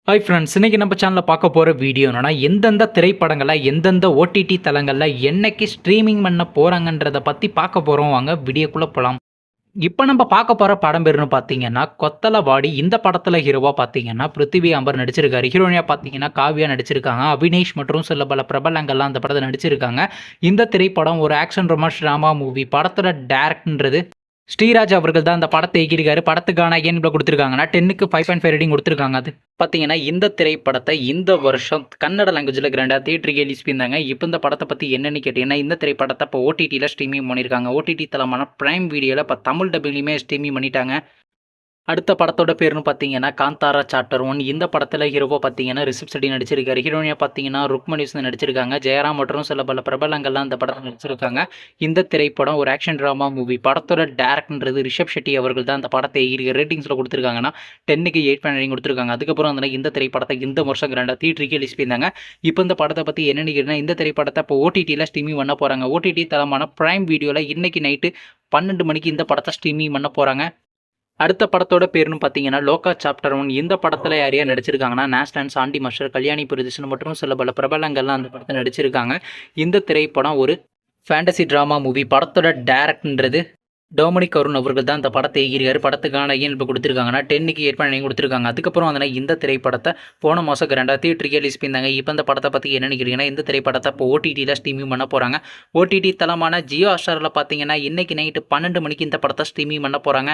Hi friends, இன்னைக்கு நம்ம சேனலில் பார்க்க போகிற வீடியோ என்னன்னா, எந்தெந்த திரைப்படங்களில் எந்தெந்த ஓடிடி தளங்களில் என்னைக்கு ஸ்ட்ரீமிங் பண்ண போகிறாங்கன்றதை பற்றி பார்க்க போகிறோம். வாங்க வீடியோக்குள்ளே போகலாம். இப்போ நம்ம பார்க்க போகிற படம் பேருன்னு பார்த்தீங்கன்னா கொத்தலவாடி. இந்த படத்தில் ஹீரோவாக பார்த்தீங்கன்னா பிருத்திவி அம்பர் நடிச்சிருக்காரு. ஹீரோயினியாக பார்த்தீங்கன்னா காவ்யா நடிச்சிருக்காங்க. அபினேஷ் மற்றும் சில பல பிரபலங்கள்லாம் அந்த படத்தை நடிச்சிருக்காங்க. இந்த திரைப்படம் ஒரு ஆக்ஷன் ரொமான்ஸ் ட்ராமா மூவி. படத்தோட டேரக்டர்ன்றது ஸ்ரீராஜ் அவர்கள் தான் அந்த படத்தை இயக்கியிருக்காரு. படத்துக்கான ஏன் இவ்வளோ கொடுத்துருக்காங்கன்னா 10க்கு 5.5 ரேட்டிங் கொடுத்துருக்காங்க. அது பார்த்தீங்கன்னா இந்த திரைப்படத்தை இந்த வருஷம் கன்னட லாங்குவேஜில் கிராண்டாக தியேட்டருக்கு ரிலீஸ் பண்ணியிருந்தாங்க. இப்போ இந்த படத்தை பற்றி என்னென்னு கேட்டிங்கன்னா, இந்த திரைப்படத்தை இப்போ ஓடிடியில் ஸ்ட்ரீமிங் பண்ணியிருக்காங்க. ஓடிடி தளமான பிரைம் வீடியோவில் இப்போ தமிழ் டப்பிங்லையுமே ஸ்ட்ரீமிங் பண்ணிட்டாங்க. அடுத்த படத்தோட பேர்னு பார்த்தீங்கன்னா காந்தாரா சாப்டர் 1. இந்த படத்தில் ஹீரோவாக பார்த்தீங்கன்னா ரிஷப் செட்டி நடிச்சிருக்காரு. ஹீரோயினியாக பார்த்தீங்கன்னா ருக்மணி நடிச்சிருக்காங்க. ஜெயராம் மற்றும் சில பல பிரபலங்கள்லாம் இந்த படத்தில் நடிச்சிருக்காங்க. இந்த திரைப்படம் ஒரு ஆக்ஷன் ட்ராமா மூவி. படத்தோட டேரக்டர்ன்றது ரிஷப் செட்டி அவர்கள் தான் அந்த படத்தை ரேட்டிங்ஸில் கொடுத்துருக்காங்கன்னா 10க்கு 8 ரேட்டிங் கொடுத்துருக்காங்க. அதுக்கப்புறம் வந்து இந்த திரைப்படத்தை இந்த வருஷம் கிராண்டாக தியேட்டருக்கு ரிலீஸ் பண்ணியிருந்தாங்க. இப்போ இந்த படத்தை பற்றி என்னென்னு கேட்டிங்கன்னா, இந்த திரைப்படத்தை இப்போ ஓடிடியில் ஸ்ட்ரீமிங் பண்ண போகிறாங்க. ஓடிடி தளமான பிரைம் வீடியோவில் இன்னைக்கு நைட்டு 12 மணிக்கு இந்த படத்தை ஸ்ட்ரீமிங் பண்ண போகிறாங்க. அடுத்த படத்தோட பேருன்னு பார்த்தீங்கன்னா லோகா சாப்டர் 1. இந்த படத்தில் யாரையா நடிச்சிருக்காங்கன்னா நேஸ்டன், சாண்டி மாஸ்டர், கல்யாணி பிரியதர்ஷன் மற்றும் சில பல பிரபலங்கள்லாம் அந்த படத்தை நடிச்சிருக்காங்க. இந்த திரைப்படம் ஒரு ஃபேண்டசி ட்ராமா மூவி. படத்தோட டேரக்டர்ன்றது டொமினிக் அருண் அவர்கள் தான் இந்த படத்தை இயக்கியிருக்காரு. படத்துக்கான ஏன் இப்போ கொடுத்துருக்காங்கன்னா 10க்கு 8 கொடுத்துருக்காங்க. அதுக்கப்புறம் வந்து இந்த திரைப்படத்தை போன மாதம் கிராண்டாக தியேட்டருக்கு ரிலீஸ் பண்ணியிருந்தாங்க. இப்போ இந்த படத்தை பற்றி என்னென்னு கேட்டிங்கன்னா, இந்த திரைப்படத்தை இப்போ ஓடிடியில் ஸ்ட்ரீமிங் பண்ண போகிறாங்க. ஓடிடி தளமான ஜியோ ஹாட்ஸ்டாரில் பார்த்தீங்கன்னா இன்றைக்கி நைட்டு 12 மணிக்கு இந்த படத்தை ஸ்ட்ரீமிங் பண்ண போகிறாங்க.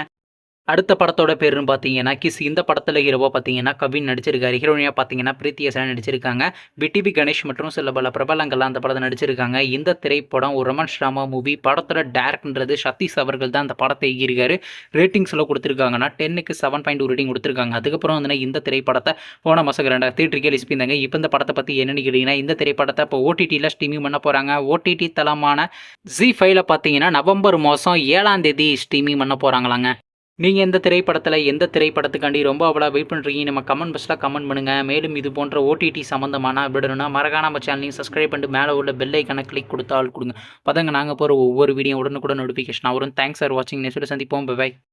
அடுத்த படத்தோட பேருன்னு பார்த்தீங்கன்னா கிஸ். இந்த படத்தில் ஹீரோவாக பார்த்தீங்கன்னா கவின் நடிச்சிருக்காரு. ஹீரோயினியாக பார்த்தீங்கன்னா பிரீத்தி ஹசன் நடிச்சிருக்காங்க. பிடிபி கணேஷ் மற்றும் சில பல பிரபலங்கள்லாம் அந்த படத்தை நடிச்சிருக்காங்க. இந்த திரைப்படம் ஒரு ரொமான்ஸ் ட்ராமா மூவி. படத்தோட டேரக்டர்ன்றது சதீஷ் அவர்கள் தான் அந்த படத்தை இயக்கியிருக்காரு. ரேட்டிங்ஸில் கொடுத்துருக்காங்கன்னா 10க்கு 7.2 ரேட்டிங் கொடுத்துருக்காங்க. அதுக்கப்புறம் வந்து இந்த திரைப்படத்தை போன மாதம் கிராண்டாக தியேட்டருக்கு ரிலீஸ் பண்ணியிருந்தாங்க. இப்போ இந்த படத்தை பற்றி என்னென்னு கேட்டிங்கன்னா, இந்த திரைப்படத்தை இப்போ ஓடிடியில் ஸ்ட்ரீமிங் பண்ண போகிறாங்க. ஓடிடி தளமான ZEE5ல பார்த்தீங்கன்னா நவம்பர் மாதம் 7ஆம் தேதி ஸ்ட்ரீமிங் பண்ண போகிறாங்களாங்க. நீங்கள் எந்த திரைப்படத்துக்காண்டி ரொம்ப அவ்வளோ வெயிட் பண்ணுறீங்க? நம்ம கமெண்ட் பாக்ஸில் கமெண்ட் பண்ணுங்கள். மேலும் இது போன்ற ஓடிடி சம்மந்தமான விடணும்னா மறக்காம நம்ம சேனலையும் சப்ஸ்கிரைப் பண்ணிட்டு மேலே உள்ள பெல் ஐக்கானை கிளிக் கொடுத்தால் கொடுங்க. பதங்க நாங்கள் போகிற ஒவ்வொரு வீடியோ உடனுக்குடன் நோட்டிஃபிகேஷன் வரும். தேங்க்ஸ் ஃபார் வாட்சிங். நெக்ஸ்ட் சந்திப்போம். பை.